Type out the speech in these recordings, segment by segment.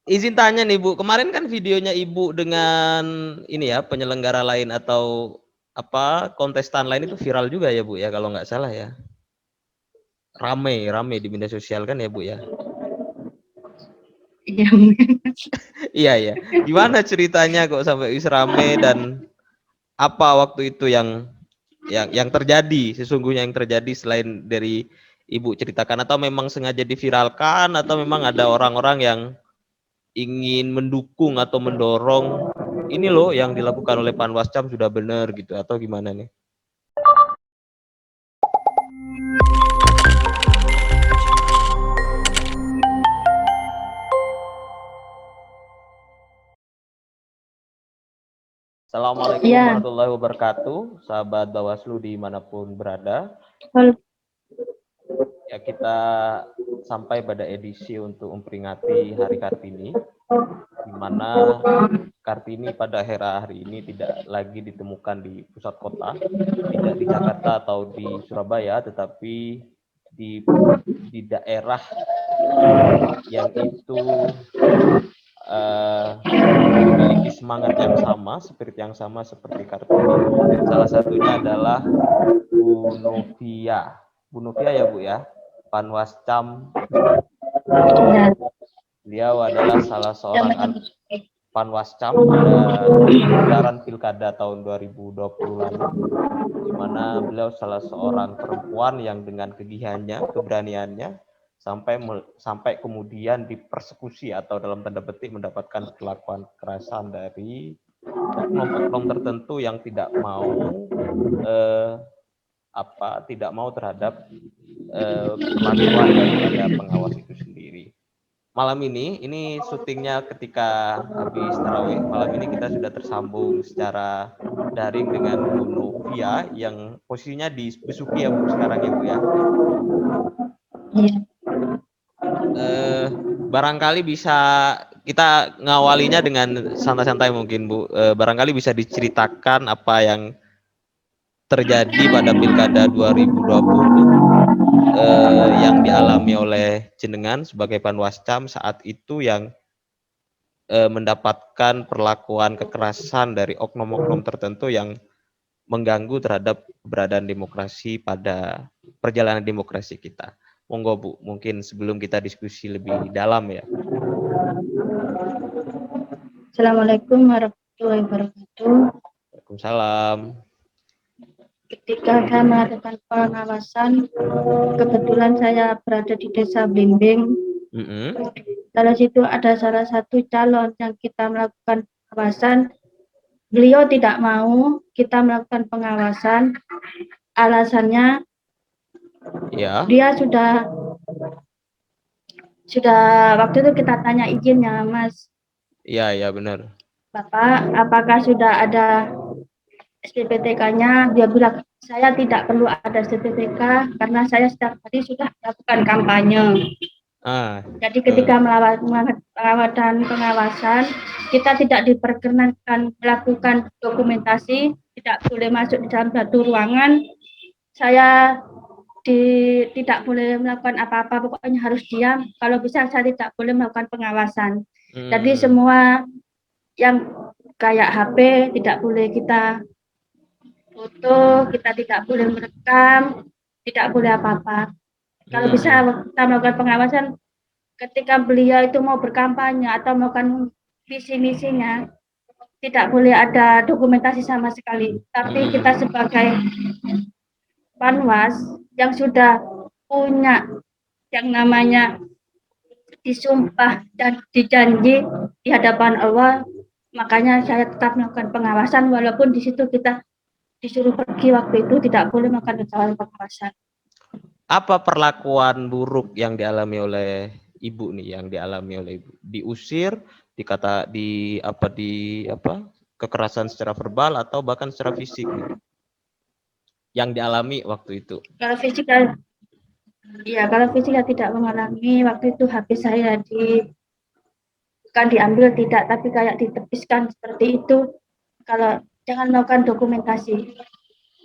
izin tanya nih Bu, kemarin kan videonya Ibu dengan ini ya penyelenggara lain atau apa kontestan lain itu viral juga ya Bu ya kalau nggak salah ya. Rame di media sosial kan ya Bu ya. Iya. Iya ya. Gimana ceritanya kok sampai wis rame dan apa waktu itu yang terjadi sesungguhnya yang terjadi selain dari Ibu ceritakan atau memang sengaja diviralkan atau memang ada orang-orang yang ingin mendukung atau mendorong ini loh yang dilakukan oleh Panwascam sudah benar gitu atau gimana nih? Assalamualaikum Iya. warahmatullahi wabarakatuh, sahabat Bawaslu dimanapun berada. Hal- Ya kita sampai pada edisi untuk memperingati Hari Kartini, di mana Kartini pada hari ini tidak lagi ditemukan di pusat kota, tidak di Jakarta atau di Surabaya, tetapi di daerah yang itu memiliki semangat yang sama, spirit yang sama seperti Kartini. Salah satunya adalah Bu Novia. Bu Novia ya Bu ya, Panwascam. Iya. Beliau adalah salah seorang Jabatan. Panwascam pada gelaran Pilkada tahun 2020 lalu, di mana beliau salah seorang perempuan yang dengan kegigihannya, keberaniannya, sampai kemudian dipersekusi atau dalam tanda petik mendapatkan perlakuan kekerasan dari oknum-oknum tertentu yang tidak mau tidak mau terhadap perlakuan daripada pengawas itu sendiri. Malam ini syutingnya ketika habis tarawih. Malam ini kita sudah tersambung secara daring dengan Bu Novia yang posisinya di Besuki ya Bu sekarang ya Bu ya. Iya. Barangkali bisa kita ngawalinya dengan santai-santai mungkin Bu. Barangkali bisa diceritakan apa yang terjadi pada Pilkada 2020 yang dialami oleh jenengan sebagai Panwascam saat itu yang mendapatkan perlakuan kekerasan dari oknum-oknum tertentu yang mengganggu terhadap keberadaan demokrasi pada perjalanan demokrasi kita. Monggo Bu, mungkin sebelum kita diskusi lebih dalam ya. Assalamualaikum warahmatullahi wabarakatuh. Waalaikumsalam. Ketika saya melakukan pengawasan, kebetulan saya berada di Desa Blimbing. Kalau situ ada salah satu calon yang kita melakukan pengawasan, beliau tidak mau kita melakukan pengawasan. Alasannya Ya. dia sudah waktu itu kita tanya izinnya, Mas. Iya benar. Bapak, apakah sudah ada SPPTK-nya? Dia bilang, saya tidak perlu ada SPPTK karena saya setiap hari sudah melakukan kampanye. Jadi ketika melakukan pengawasan, kita tidak diperkenankan melakukan dokumentasi, tidak boleh masuk di dalam satu ruangan. Saya tidak boleh melakukan apa-apa, pokoknya harus diam. Kalau bisa saya tidak boleh melakukan pengawasan. Jadi semua yang kayak HP tidak boleh kita foto, kita tidak boleh merekam, tidak boleh apa-apa. Kalau bisa kita melakukan pengawasan ketika beliau itu mau berkampanye atau melakukan visi misinya, tidak boleh ada dokumentasi sama sekali. Tapi kita sebagai Panwas yang sudah punya yang namanya disumpah dan dijanji di hadapan Allah, makanya saya tetap melakukan pengawasan walaupun di situ kita disuruh pergi waktu itu tidak boleh melakukan kesalahan pengawasan. Apa perlakuan buruk yang dialami oleh Ibu nih, yang dialami oleh Ibu? Diusir, kekerasan secara verbal atau bahkan secara fisik nih? Yang dialami waktu itu. Kalau fisik ya tidak mengalami. Waktu itu HP saya bukan diambil tidak, tapi kayak ditepiskan seperti itu. Kalau jangan melakukan dokumentasi,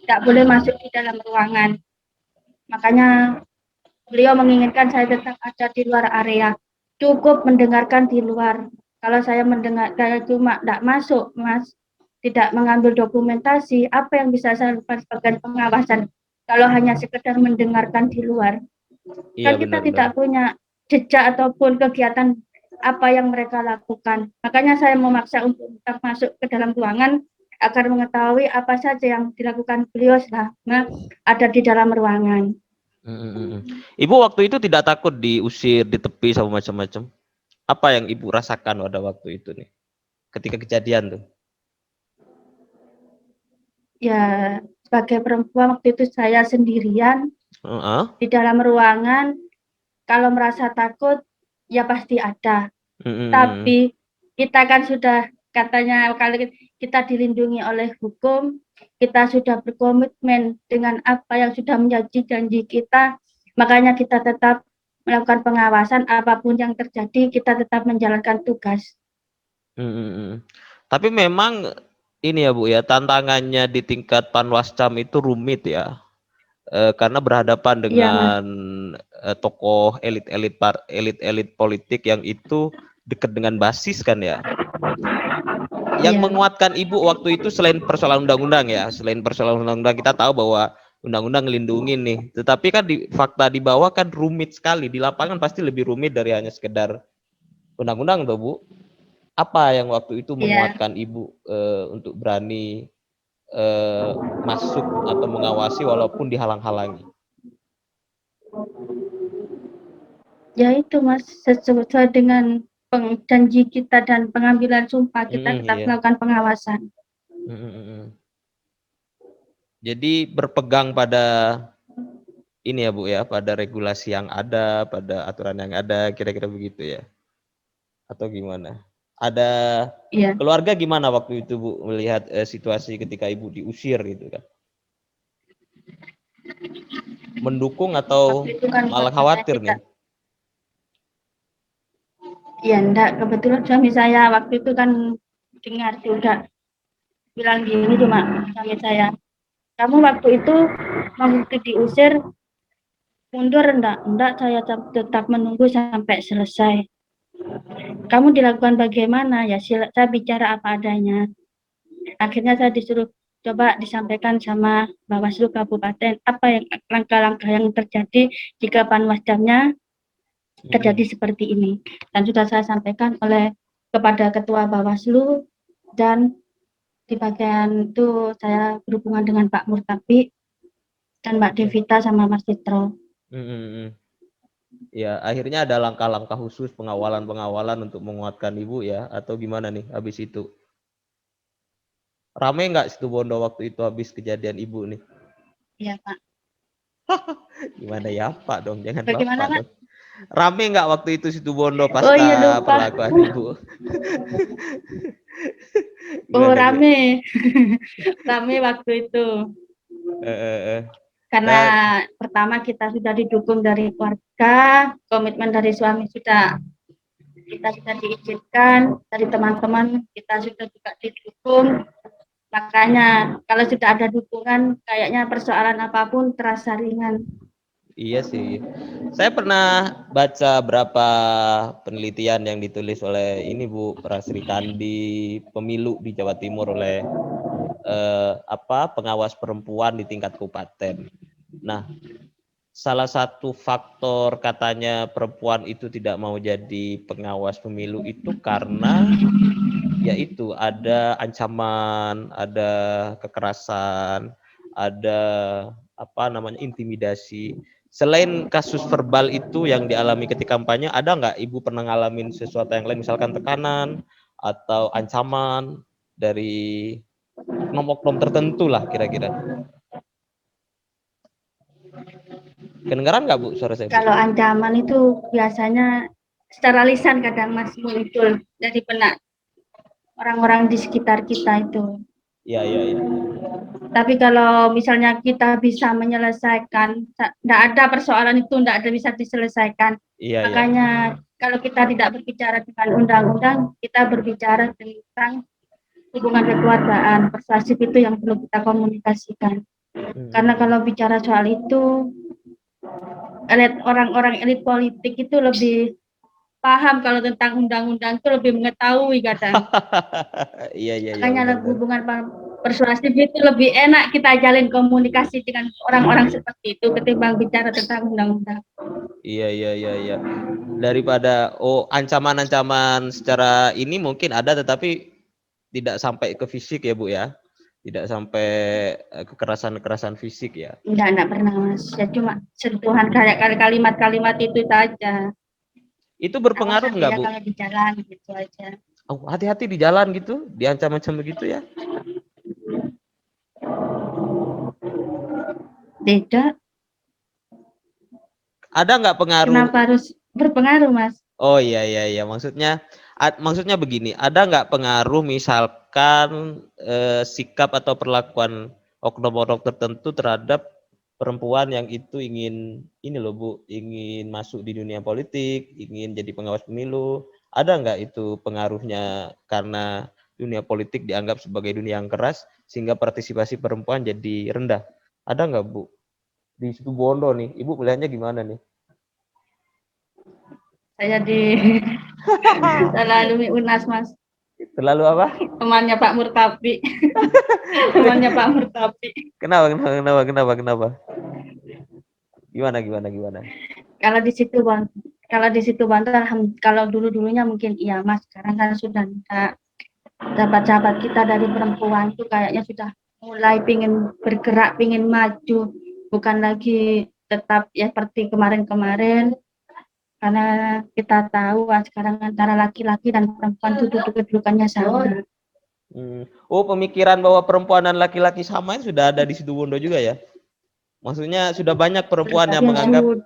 tidak boleh masuk di dalam ruangan. Makanya beliau menginginkan saya tetap ada di luar area. cukup mendengarkan di luar. Kalau saya mendengar kayak cuma tidak masuk, Mas, tidak mengambil dokumentasi, apa yang bisa saya lakukan sebagai pengawasan? Kalau hanya sekedar mendengarkan di luar, Iya kan kita benar-benar. tidak punya jejak ataupun kegiatan apa yang mereka lakukan. Makanya saya memaksa untuk tetap masuk ke dalam ruangan agar mengetahui apa saja yang dilakukan beliau selama ada di dalam ruangan. Ibu waktu itu tidak takut diusir, ditepi sama macam-macam? Apa yang Ibu rasakan pada waktu itu nih? Ketika kejadian tuh? Ya, sebagai perempuan waktu itu saya sendirian Heeh. di dalam ruangan. Kalau merasa takut, ya pasti ada. Tapi kita kan sudah katanya kalau kita dilindungi oleh hukum, kita sudah berkomitmen dengan apa yang sudah menjadi janji kita, makanya kita tetap melakukan pengawasan, apapun yang terjadi kita tetap menjalankan tugas. Tapi memang ini ya Bu ya, tantangannya di tingkat Panwascam itu rumit ya. Karena berhadapan Iya, Mas. dengan tokoh elit-elit politik yang itu dekat dengan basis kan ya. Yang Iya. menguatkan Ibu waktu itu selain persoalan undang-undang ya, selain persoalan undang-undang kita tahu bahwa undang-undang ngelindungin nih. Tetapi kan fakta di bawah kan rumit sekali. Di lapangan pasti lebih rumit dari hanya sekedar undang-undang tuh Bu. Apa yang waktu itu Iya. menguatkan Ibu untuk berani masuk atau mengawasi walaupun dihalang-halangi? Ya itu Mas, sesuai dengan janji kita dan pengambilan sumpah kita tetap Iya. melakukan pengawasan. Jadi berpegang pada ini ya Bu ya, pada regulasi yang ada, pada aturan yang ada, kira-kira begitu ya? Atau gimana? Ada Iya. keluarga gimana waktu itu Bu melihat situasi ketika Ibu diusir gitu kan? Mendukung atau Waktu itu kan malah keluarga saya khawatir tidak. nih? Ya enggak, kebetulan suami saya waktu itu kan dengar juga bilang gini cuma suami saya, kamu waktu itu waktu diusir mundur enggak saya tetap menunggu sampai selesai. Kamu dilakukan bagaimana? Ya saya bicara apa adanya. Akhirnya saya disuruh coba disampaikan sama Bawaslu Kabupaten apa yang langkah-langkah yang terjadi jika panwascamnya terjadi seperti ini. Dan sudah saya sampaikan kepada Ketua Bawaslu, dan di bagian itu saya berhubungan dengan Pak Murtabi dan Mbak Devita sama Mas Citro. Ya, akhirnya ada langkah-langkah khusus pengawalan-pengawalan untuk menguatkan Ibu ya, atau gimana nih habis itu? Rame nggak Situbondo waktu itu habis kejadian Ibu nih? Iya Pak. Gimana ya Pak dong, jangan Bagaimana Bapak Pak? dong. Rame nggak waktu itu Situbondo Oh iya pasca lupa. perlakuan Ibu? Oh Gimana gimana? rame, rame waktu itu. Karena Dan pertama kita sudah didukung dari keluarga, komitmen dari suami kita sudah diizinkan, dari teman-teman kita sudah juga didukung. Makanya kalau sudah ada dukungan, kayaknya persoalan apapun terasa ringan. iya sih. Saya pernah baca berapa penelitian yang ditulis oleh ini Bu Prasri Kandi pemilu di Jawa Timur oleh pengawas perempuan di tingkat kabupaten. Nah, salah satu faktor katanya perempuan itu tidak mau jadi pengawas pemilu itu karena yaitu ada ancaman, ada kekerasan, ada intimidasi. Selain kasus verbal itu yang dialami ketika kampanye, ada nggak Ibu pernah ngalamin sesuatu yang lain, misalkan tekanan atau ancaman dari oknum-oknum tertentu lah kira-kira? Kedengaran nggak Bu suara saya Bu? Kalau ancaman itu biasanya secara lisan kadang masih muncul dari benak orang-orang di sekitar kita itu. Iya. Tapi kalau misalnya kita bisa menyelesaikan, tidak ada persoalan itu, tidak ada bisa diselesaikan. Iya. Makanya kalau kita tidak berbicara dengan undang-undang, kita berbicara tentang hubungan kekeluargaan, persuasif itu yang perlu kita komunikasikan. Karena kalau bicara soal itu, orang-orang elit politik itu lebih paham kalau tentang undang-undang itu lebih mengetahui kadang. Iya Makanya benar. hubungan persuasif itu lebih enak kita jalin komunikasi dengan orang-orang seperti itu ketimbang bicara tentang undang-undang. Iya. Daripada ancaman-ancaman secara ini mungkin ada, tetapi tidak sampai ke fisik ya Bu ya. Tidak sampai kekerasan fisik ya. Enggak pernah Mas. Ya cuma sentuhan kayak kalimat-kalimat itu saja. Itu berpengaruh nggak ya Bu? kalau di jalan gitu aja. Oh, hati-hati di jalan gitu, diancam-ancam begitu ya? Tidak. Ada nggak pengaruh? Kenapa harus berpengaruh Mas? Oh iya. Maksudnya begini, ada nggak pengaruh misalkan sikap atau perlakuan oknum-oknum tertentu terhadap perempuan yang itu ingin ini loh Bu, ingin masuk di dunia politik, ingin jadi pengawas pemilu. Ada nggak itu pengaruhnya karena dunia politik dianggap sebagai dunia yang keras sehingga partisipasi perempuan jadi rendah? Ada nggak Bu? Di situ Bondo nih, Ibu melihatnya gimana nih? Saya selalu UNAS Mas. Terlalu apa? Temannya Pak Murtabi. Temannya Pak Murtabi. Kenapa? Gimana? Kalau di situ Bang, kalau dulu-dulunya mungkin iya Mas, sekarang kan sudah enggak. Sahabat-sahabat kita dari perempuan itu kayaknya sudah mulai pingin bergerak, pingin maju, bukan lagi tetap ya seperti kemarin-kemarin, karena kita tahu sekarang antara laki-laki dan perempuan itu kedudukannya sama. Oh, pemikiran bahwa perempuan dan laki-laki sama sudah ada di Situbondo juga ya? Maksudnya sudah banyak perempuan yang menganggap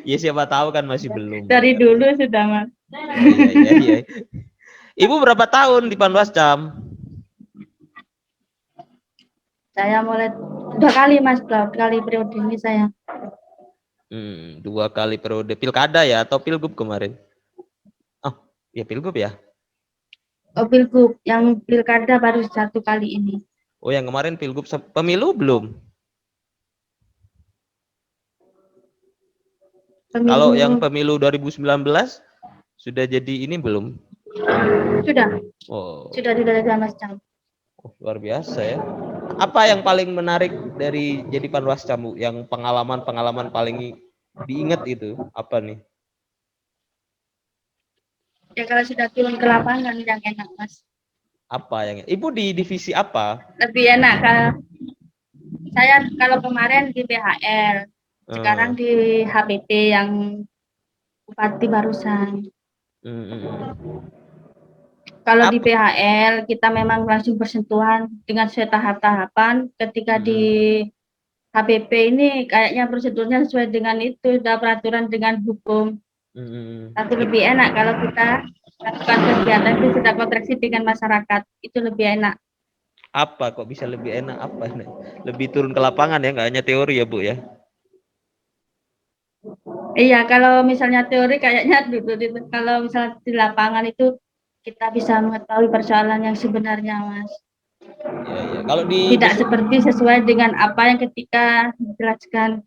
ya siapa tahu kan masih belum. Dari dulu sudah Mas. Iya. Ibu berapa tahun di Panwascam? Saya mulai 2 kali Mas, 2 kali periode ini saya. 2 kali periode pilkada ya atau pilgub kemarin? Oh, ya pilgub ya. Oh, pilgub, yang pilkada baru 1 kali ini. Oh, yang kemarin pilgub. Pemilu belum? Kalau yang pemilu 2019 sudah jadi ini belum? Sudah. Oh. Sudah tidak Mas Cam. Oh, luar biasa ya. Apa yang paling menarik dari jadi Panwascam, Bu? Yang pengalaman paling diingat itu apa nih? Ya kalau sudah turun ke lapangan yang enak Mas. Apa yang Ibu di divisi apa? Lebih enak saya kalau kemarin di BHL, sekarang di HPT yang Bupati barusan. Kalau di BHL kita memang langsung bersentuhan dengan tahap-tahapan. Ketika di HPP ini kayaknya prosedurnya sesuai dengan itu, sudah peraturan dengan hukum. Tapi lebih enak kalau kita lakukan kegiatan itu sudah kontraksi dengan masyarakat, itu lebih enak. Apa kok bisa lebih enak? Apa nih? Lebih turun ke lapangan ya, nggak hanya teori ya Bu ya? Iya, kalau misalnya teori kayaknya kalau misalnya di lapangan itu kita bisa mengetahui persoalan yang sebenarnya, Mas. Iya. Kalau tidak seperti sesuai dengan apa yang ketika dijelaskan.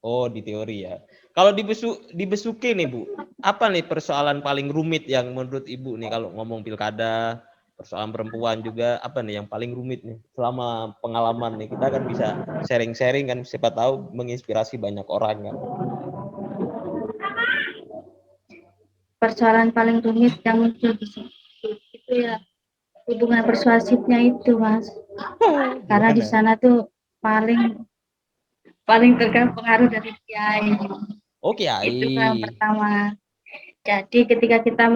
Oh, di teori ya. Kalau di Besuki nih Bu, apa nih persoalan paling rumit yang menurut Ibu nih kalau ngomong pilkada, persoalan perempuan juga, apa nih yang paling rumit nih selama pengalaman nih? Kita kan bisa sharing-sharing kan, siapa tahu menginspirasi banyak orang kan. Persoalan paling rumit yang muncul di situ itu ya hubungan persuasifnya itu, Mas. Karena di sana tuh paling terpengaruh dari kiai. Oh, kiai. Itu yang pertama. Jadi ketika kita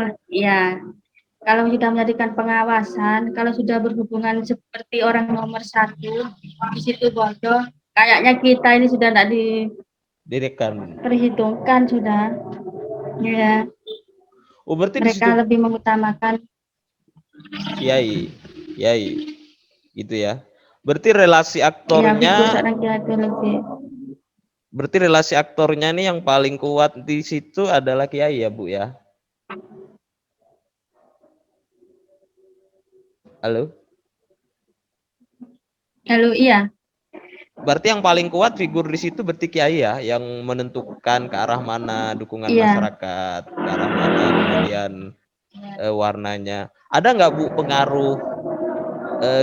kalau sudah menjadikan pengawasan, kalau sudah berhubungan seperti orang nomor 1 di situ bodoh, kayaknya kita ini sudah tidak diperhitungkan sudah. Ya. Oh, berarti mereka lebih mengutamakan kiai. Gitu ya. Berarti relasi aktornya Berarti relasi aktornya nih yang paling kuat di situ adalah kiai ya, Bu ya? Halo? Halo, iya. Berarti yang paling kuat figur di situ berarti kiai ya, yang menentukan ke arah mana dukungan masyarakat, ke arah mana kemudian warnanya. Ada nggak Bu pengaruh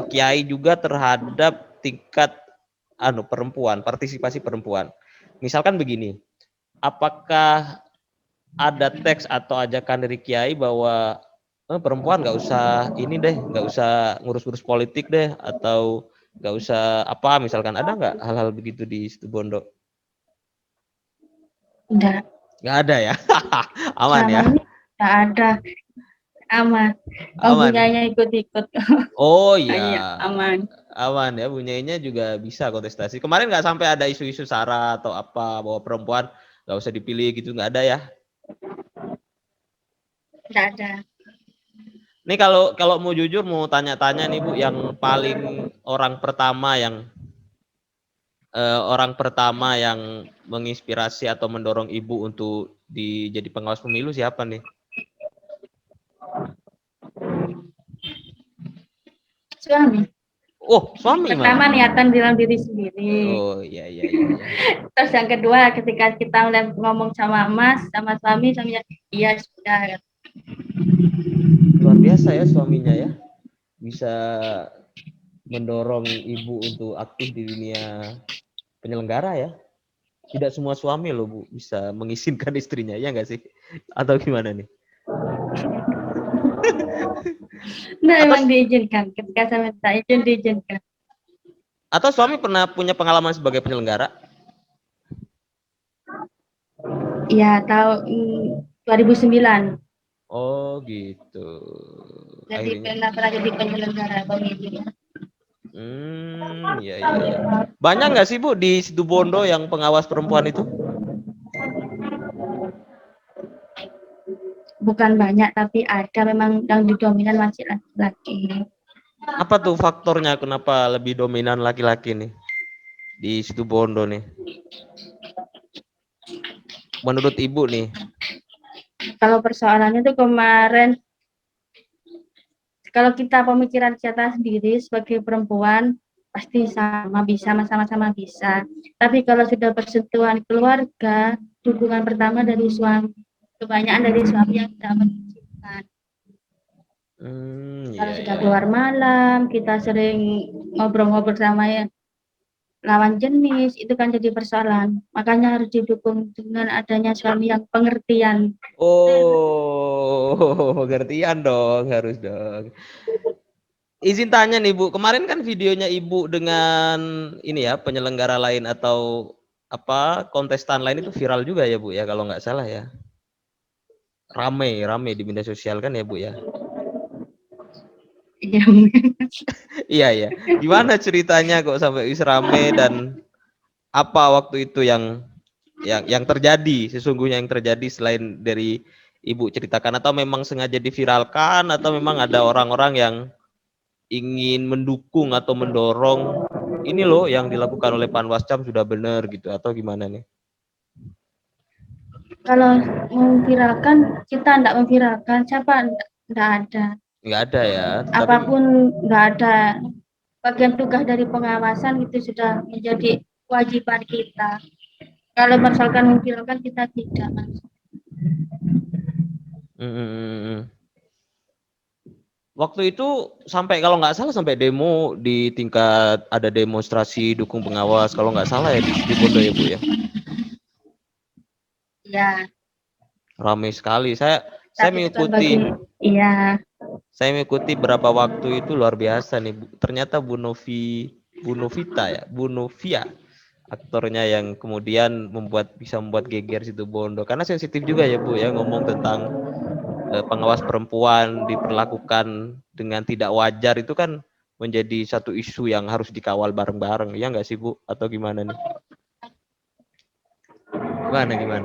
kiai juga terhadap tingkat perempuan, partisipasi perempuan? Misalkan begini, apakah ada teks atau ajakan dari kiai bahwa perempuan nggak usah ini deh, nggak usah ngurus-ngurus politik deh, atau nggak usah apa, misalkan ada nggak hal-hal begitu di Situbondo? Nggak ada ya. Aman ya. Nggak ada, aman. Bunyanya ikut-ikut. Oh iya, aman ya, bunyainya juga bisa kontestasi. Kemarin nggak sampai ada isu-isu sara atau apa bahwa perempuan nggak usah dipilih gitu, nggak ada ya? Nggak ada. Nih kalau mau jujur, mau tanya-tanya nih Bu, yang paling orang pertama yang menginspirasi atau mendorong Ibu untuk jadi pengawas pemilu siapa nih? Suami. Oh, suami pertama niatan bilang diri sendiri. Oh iya. Terus yang kedua ketika kita ngomong sama Mas, sama suaminya, iya sudah. Luar biasa ya suaminya ya, bisa mendorong Ibu untuk aktif di dunia penyelenggara ya. Tidak semua suami loh Bu bisa mengizinkan istrinya, ya nggak sih? Atau gimana nih? Nah, emang diizinkan. Ketika saya minta izin diizinkan. Atau suami pernah punya pengalaman sebagai penyelenggara? Iya, tahun 2009. Oh gitu. Jadi pernah jadi penyelenggara pemilu. Iya. Banyak nggak sih Bu di Situbondo yang pengawas perempuan itu? Bukan banyak, tapi ada, memang yang didominan masih laki-laki. Apa tuh faktornya kenapa lebih dominan laki-laki nih di Situbondo nih? Menurut Ibu nih? Kalau persoalannya itu kemarin, kalau kita pemikiran kita sendiri sebagai perempuan, pasti sama-sama bisa. Tapi kalau sudah bersentuhan keluarga, dukungan pertama dari suami, kebanyakan dari suami yang tidak mengizinkan. Kalau sudah keluar malam, kita sering ngobrol-ngobrol sama lawan jenis, itu kan jadi persoalan. Makanya harus didukung dengan adanya suami yang pengertian. Oh, pengertian dong, harus dong. Izin tanya nih Bu, kemarin kan videonya Ibu dengan ini ya, penyelenggara lain atau kontestan lain itu viral juga ya Bu ya, kalau nggak salah ya. Rame di media sosial kan ya Bu ya. Iya. Gimana ceritanya kok sampai rame, dan apa waktu itu yang terjadi, sesungguhnya yang terjadi selain dari Ibu ceritakan, atau memang sengaja diviralkan, atau memang ada orang-orang yang ingin mendukung atau mendorong ini loh yang dilakukan oleh Panwascam sudah benar gitu, atau gimana nih? Kalau memviralkan, kita tidak memviralkan, siapa tidak ada. Nggak ada ya. Apapun nggak ada. Bagian tugas dari pengawasan itu sudah menjadi kewajiban kita. Kalau misalkan memviralkan, kita tidak masuk. Waktu itu sampai, kalau nggak salah, sampai demo di tingkat, ada demonstrasi dukung pengawas kalau nggak salah ya di Situbondo ya Bu ya. Ya. Ramai sekali. Saya mengikuti. Iya. Saya mengikuti berapa waktu itu, luar biasa nih Bu. Ternyata Bu Novita, aktornya yang kemudian bisa membuat geger Situbondo, karena sensitif juga ya Bu ya, ngomong tentang pengawas perempuan diperlakukan dengan tidak wajar, itu kan menjadi satu isu yang harus dikawal bareng-bareng, ya nggak sih Bu? Atau gimana nih?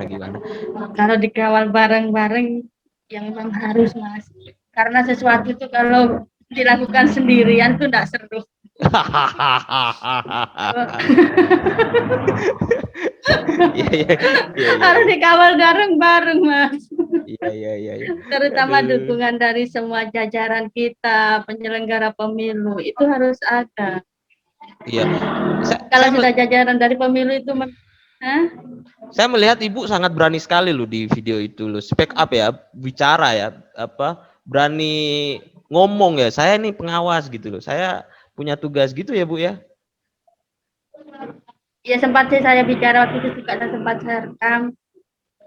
Gimana? Kalau dikawal bareng-bareng, yang memang harus Mas. Karena sesuatu itu kalau dilakukan sendirian tuh enggak seru. Harus dikawal bareng-bareng Mas. Iya. Terutama dukungan dari semua jajaran kita, penyelenggara pemilu, itu harus ada. Iya. Kalau sudah jajaran dari pemilu itu, saya melihat Ibu sangat berani sekali loh di video itu loh. Speak up ya, bicara ya, berani ngomong ya. Saya ini pengawas gitu loh. Saya punya tugas gitu ya, Bu ya. Ya sempat sih saya bicara waktu itu juga, sempat saya rekam.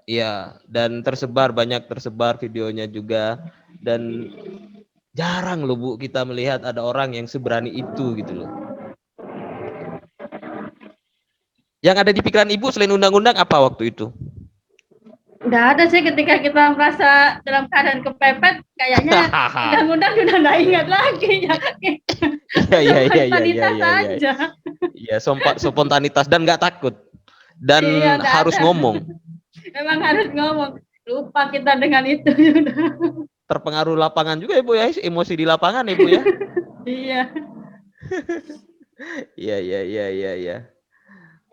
Iya, dan banyak tersebar videonya juga, dan jarang loh Bu kita melihat ada orang yang seberani itu gitu loh. Yang ada di pikiran Ibu selain undang-undang apa waktu itu? Nggak ada sih, ketika kita merasa dalam keadaan kepepet, kayaknya undang-undang sudah nggak ingat lagi ya. Iya. Spontanitas aja. Iya, spontanitas dan nggak takut dan iya, harus ada. ngomong. Memang harus ngomong. Lupa kita dengan itu. Terpengaruh lapangan juga ya Bu ya, emosi di lapangan ya Bu ya. Iya. Iya.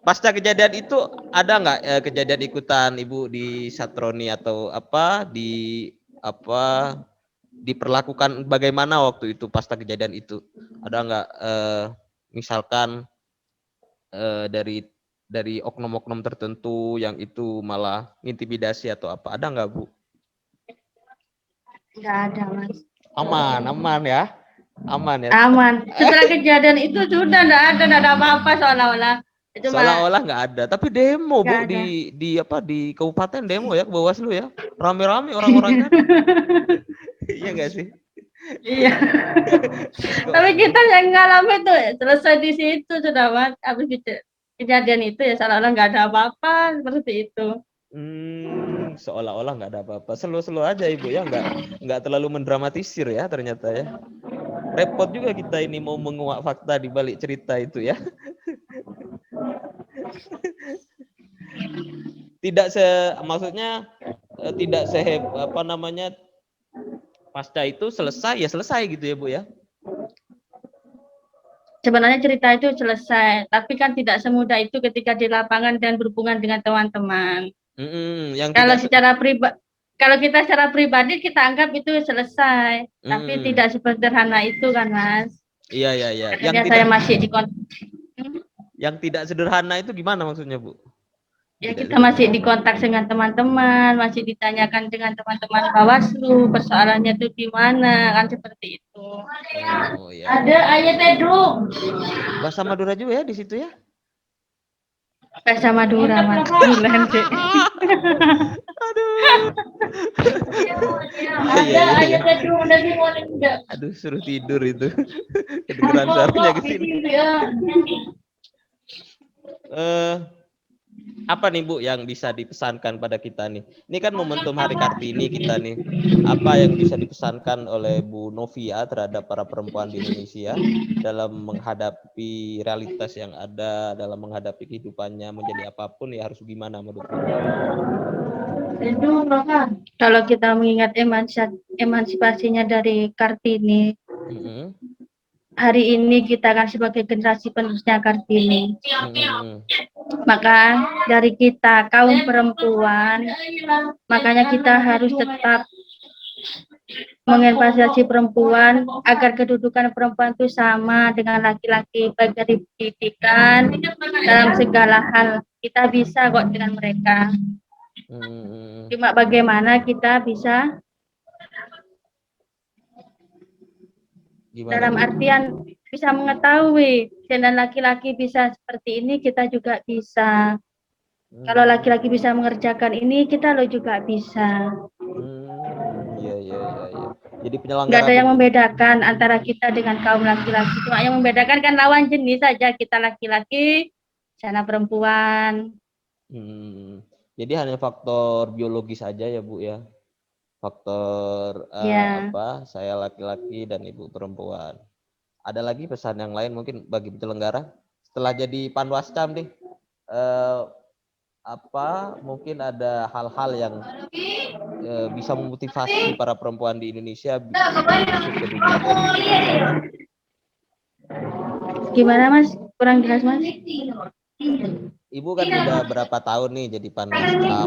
Pasca kejadian itu ada nggak kejadian ikutan Ibu di Satroni atau diperlakukan bagaimana waktu itu pasca kejadian itu? Ada nggak misalkan dari oknum-oknum tertentu yang itu malah intimidasi atau apa? Ada nggak Bu? Nggak ada, Mas. Aman ya. Aman ya. Aman. Setelah kejadian itu sudah nggak ada apa-apa seolah-olah. Seolah-olah nggak ada, tapi demo Bu di kabupaten demo ya ke Bawaslu ya, rame-rame orang-orangnya. Iya nggak sih? Iya. Tapi kita yang ngalamin tuh selesai di situ sudah, Mas. Habis kejadian itu ya seolah-olah nggak ada apa-apa seperti itu. Seolah-olah nggak ada apa-apa, slow aja Ibu ya, nggak terlalu mendramatisir ya ternyata ya. Repot juga kita ini mau menguak fakta di balik cerita itu ya. Maksudnya tidak pasca itu selesai gitu ya Bu ya. Sebenarnya cerita itu selesai, tapi kan tidak semudah itu ketika di lapangan dan berhubungan dengan teman-teman. Kalau kita secara pribadi kita anggap itu selesai, tapi tidak sederhana itu kan, Mas. Iya. Saya masih di kontak. Yang tidak sederhana itu gimana maksudnya Bu? Ya kita masih di kontak dengan teman-teman, masih ditanyakan dengan teman-teman Bawaslu, persoalannya itu di mana, kan seperti itu. Oh, iya. Ada ayat Pedro. Bahasa Madura juga ya di situ ya? Bahasa Madura, Mas. Aduh. Ada ayat Pedro dari mana enggak? Aduh, suruh tidur itu. Kedengeran suaranya ke sini. Apa nih Bu yang bisa dipesankan pada kita nih? Ini kan momentum Hari Kartini kita nih. Apa yang bisa dipesankan oleh Bu Novia terhadap para perempuan di Indonesia dalam menghadapi realitas yang ada, dalam menghadapi kehidupannya menjadi apapun ya harus gimana menurut Bu? Kalau kita mengingat emansipasinya dari Kartini, hari ini kita kan sebagai generasi penerusnya Kartini. Maka dari kita kaum perempuan, makanya kita harus tetap mengevaluasi perempuan agar kedudukan perempuan itu sama dengan laki-laki, baik dari pendidikan dalam segala hal. Kita bisa kok dengan mereka. Cuma bagaimana kita bisa dalam artian bisa mengetahui dan laki-laki bisa seperti ini, kita juga bisa. Kalau laki-laki bisa mengerjakan ini, kita lo juga bisa. Iya. Jadi penyelenggara nggak ada yang membedakan antara kita dengan kaum laki-laki. Cuma yang membedakan kan lawan jenis saja. Kita laki-laki, sana perempuan. Jadi hanya faktor biologis saja ya Bu ya. Faktor saya laki-laki dan Ibu perempuan. Ada lagi pesan yang lain mungkin bagi penyelenggara setelah jadi Panwascam nih, mungkin ada hal-hal yang bisa memotivasi para perempuan di Indonesia masuk ke dunia politik. Gimana Mas? Kurang jelas Mas. Ibu kan udah berapa tahun nih jadi Panwascam?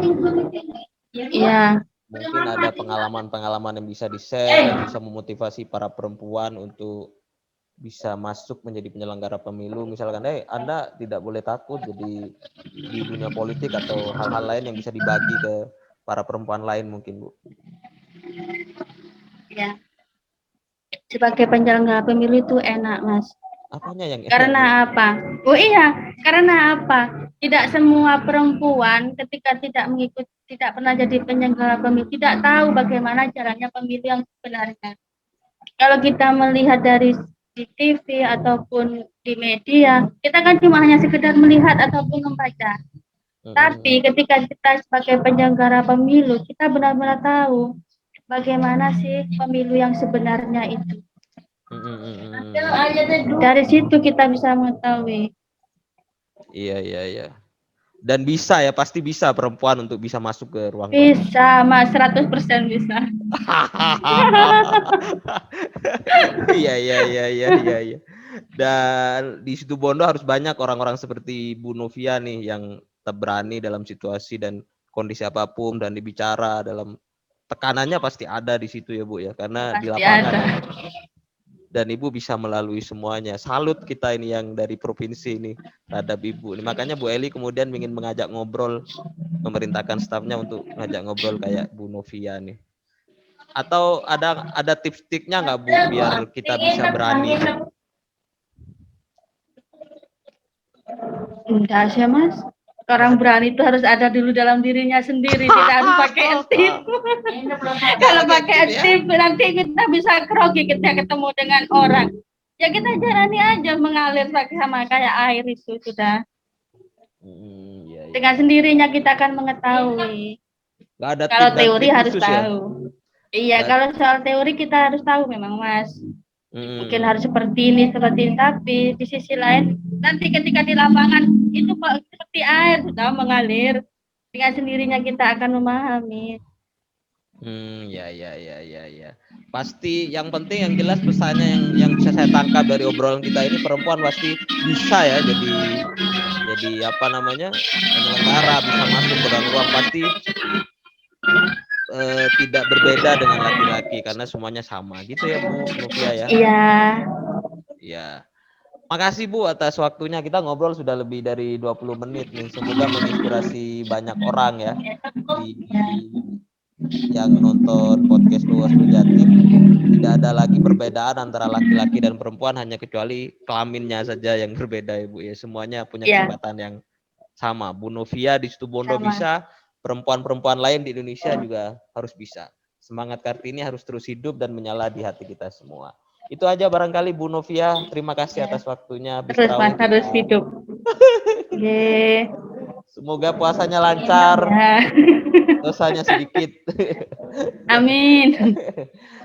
Iya. Mungkin ada pengalaman-pengalaman yang bisa di-share, yang bisa memotivasi para perempuan untuk bisa masuk menjadi penyelenggara pemilu, misalkan Anda tidak boleh takut jadi di dunia politik atau hal-hal lain yang bisa dibagi ke para perempuan lain mungkin, Bu. Ya, sebagai penyelenggara pemilu itu enak, Mas. Apanya yang enak, Karena Bu? apa? Oh iya, karena apa? Tidak semua perempuan ketika tidak pernah jadi penyelenggara pemilu, tidak tahu bagaimana caranya pemilu yang sebenarnya. Kalau kita melihat dari di TV ataupun di media, kita kan cuma hanya sekedar melihat ataupun membaca. Tapi ketika kita sebagai penyelenggara pemilu, kita benar-benar tahu bagaimana sih pemilu yang sebenarnya itu. Dari situ kita bisa mengetahui. Iya. Dan bisa ya, pasti bisa perempuan untuk bisa masuk ke ruang bisa, Mas, 100% bisa. Iya. Dan di Situbondo harus banyak orang-orang seperti Bu Novia nih yang berani dalam situasi dan kondisi apapun dan dibicara dalam tekanannya pasti ada di situ ya, Bu ya, karena pasti di lapangan ada. Dan Ibu bisa melalui semuanya. Salut kita ini yang dari provinsi ini terhadap Ibu. Makanya Bu Eli kemudian ingin mengajak ngobrol, memerintahkan stafnya untuk ngajak ngobrol kayak Bu Novia nih. Atau ada tips-tipsnya nggak Bu biar kita bisa berani? Enggak sih, Mas. Orang berani itu harus ada dulu dalam dirinya sendiri, tidak harus pakai tip. Kalau pakai tip nanti kita bisa grogi ketika ketemu dengan orang. Ya kita jalani aja mengalir sama kayak air itu sudah. Dengan sendirinya kita akan mengetahui. Gak ada kalau teori harus khusus, tahu. Iya, kalau soal teori kita harus tahu memang, Mas. Mungkin harus seperti ini, tapi di sisi lain nanti ketika di lapangan itu seperti air sudah mengalir, dengan sendirinya kita akan memahami. Ya. Pasti yang penting yang jelas pesannya yang bisa saya tangkap dari obrolan kita ini, perempuan pasti bisa ya jadi apa namanya penyelenggara, bisa masuk ke dalam ruang, pasti tidak berbeda dengan laki-laki karena semuanya sama gitu ya Bu Novia ya. Iya. Makasih Bu atas waktunya, kita ngobrol sudah lebih dari 20 menit nih. Semoga menginspirasi banyak orang ya yang nonton podcast Bawaslu Jatim. Tidak ada lagi perbedaan antara laki-laki dan perempuan, hanya kecuali kelaminnya saja yang berbeda ya Bu ya. Semuanya punya kesempatan yang sama. Bu Novia di Situbondo bisa, perempuan-perempuan lain di Indonesia juga harus bisa. Semangat Kartini harus terus hidup dan menyala di hati kita semua. Itu aja barangkali Bu Novia. Terima kasih atas waktunya. Terus hidup. Semoga puasanya lancar. Dosanya sedikit. Amin.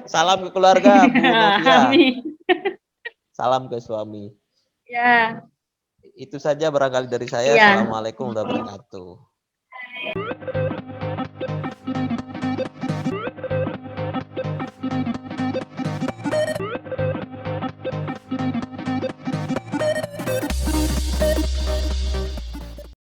Salam ke keluarga Bu Novia. Amin. Salam ke suami. Ya. Itu saja barangkali dari saya. Assalamualaikum warahmatullahi wabarakatuh.